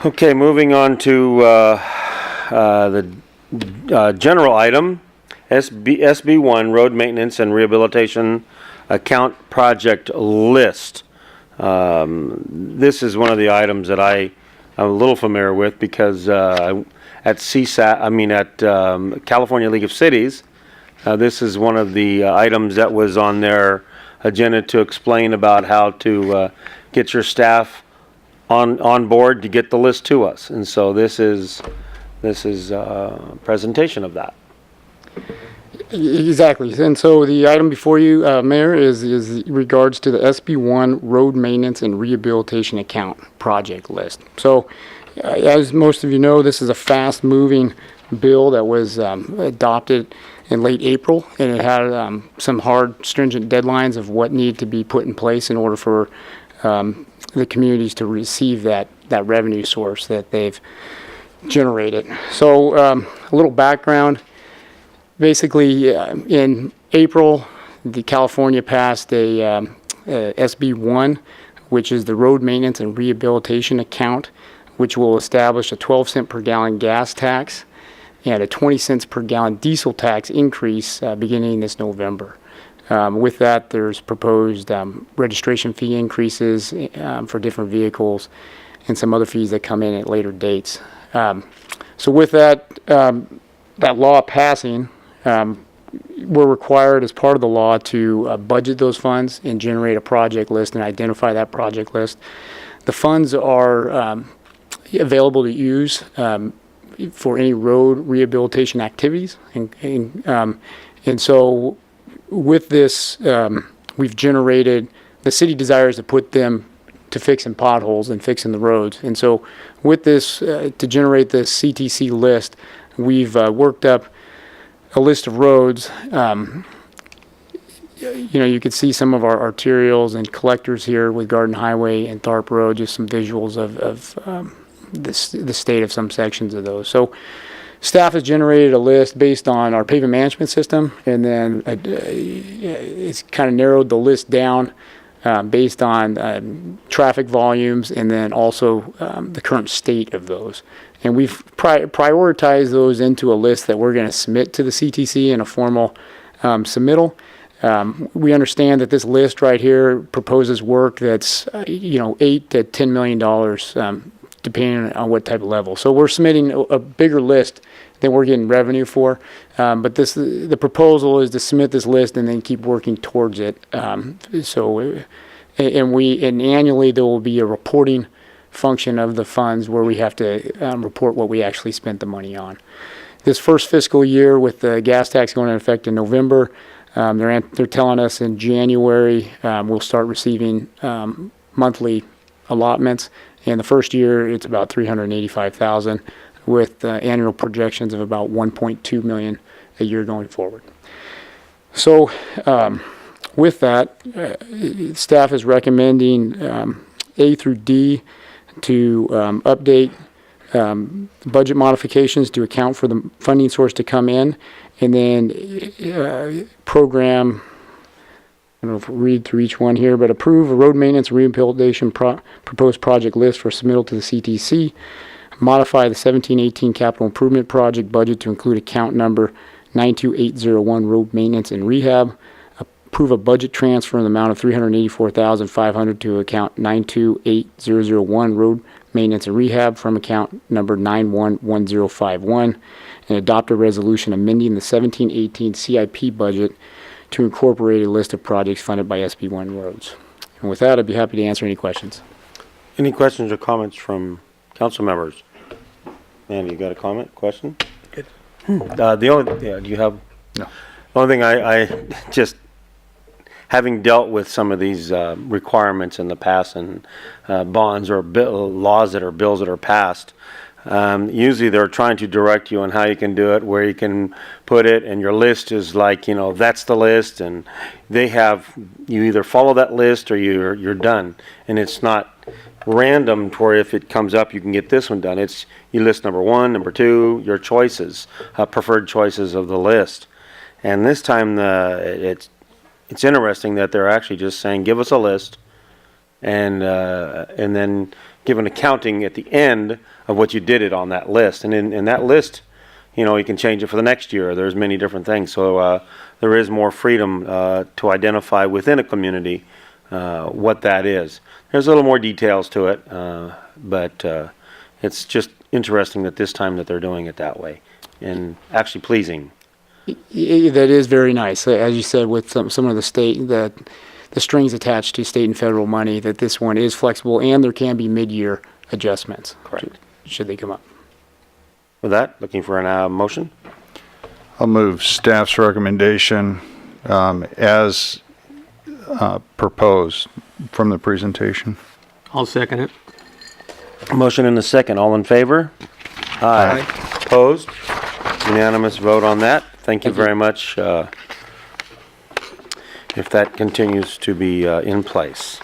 Okay, moving on to the general item, SB1 Road Maintenance and Rehabilitation Account Project List. This is one of the items that I'm a little familiar with because at CSAT, at California League of Cities, this is one of the items that was on their agenda to explain about how to get your staff on board to get the list to us. And so this is a presentation of that. Exactly. And so the item before you, Mayor, is regards to the SB1 Road Maintenance and Rehabilitation Account Project List. So as most of you know, this is a fast-moving bill that was adopted in late April, and it had some hard, stringent deadlines of what needed to be put in place in order for the communities to receive that revenue source that they've generated. So a little background. Basically, in April, California passed a SB1, which is the Road Maintenance and Rehabilitation Account, which will establish a 12-cent per gallon gas tax and a 20 cents per gallon diesel tax increase beginning this November. With that, there's proposed registration fee increases for different vehicles and some other fees that come in at later dates. So with that law passing, we're required as part of the law to budget those funds and generate a project list and identify that project list. The funds are available to use for any road rehabilitation activities, and so with this, we've generated, the city desires to put them to fixing potholes and fixing the roads. And so with this, to generate this CTC list, we've worked up a list of roads. You can see some of our arterials and collectors here with Garden Highway and Tharp Road, just some visuals of the state of some sections of those. So staff has generated a list based on our pavement management system, and then it's kind of narrowed the list down based on traffic volumes and then also the current state of those. And we've prioritized those into a list that we're going to submit to the CTC in a formal submittal. We understand that this list right here proposes work that's $8 to $10 million, depending on what type of level. So we're submitting a bigger list than we're getting revenue for. But the proposal is to submit this list and then keep working towards it. And annually there will be a reporting function of the funds where we have to report what we actually spent the money on. This first fiscal year, with the gas tax going into effect in November, they're telling us in January we'll start receiving monthly allotments. And the first year it's about $385,000 with annual projections of about $1.2 million a year going forward. So with that, staff is recommending A through D to update budget modifications to account for the funding source to come in, and then program, I don't know if we'll read through each one here, but approve a road maintenance rehabilitation proposed project list for submittal to the CTC, modify the 17-18 capital improvement project budget to include account number 92801 road maintenance and rehab, approve a budget transfer in the amount of $384,500 to account 92801 road maintenance and rehab from account number 911051, and adopt a resolution amending the 17-18 CIP budget to incorporate a list of projects funded by SB1 roads. And with that, I'd be happy to answer any questions. Any questions or comments from council members? Andy, you got a comment, question? Good. Do you have? No. The only thing I just, having dealt with some of these requirements in the past and bonds or laws that are bills that are passed, usually they're trying to direct you on how you can do it, where you can put it, and your list is like, that's the list, and they have, you either follow that list or you're done. And it's not random to where if it comes up you can get this one done. It's, you list number 1, number 2, your choices, preferred choices of the list. And this time it's interesting that they're actually just saying, give us a list and then give an accounting at the end of what you did it on that list. And in that list, you know, you can change it for the next year. There's many different things. So there is more freedom to identify within a community what that is. There's a little more details to it, but it's just interesting that this time that they're doing it that way, and actually pleasing. That is very nice. As you said, with some of the strings attached to state and federal money, that this one is flexible and there can be mid-year adjustments. Correct. Should they come up. With that, looking for a motion? I'll move staff's recommendation as proposed from the presentation. I'll second it. Motion and a second. All in favor? Aye. Opposed? Unanimous vote on that. Thank you very much. If that continues to be in place.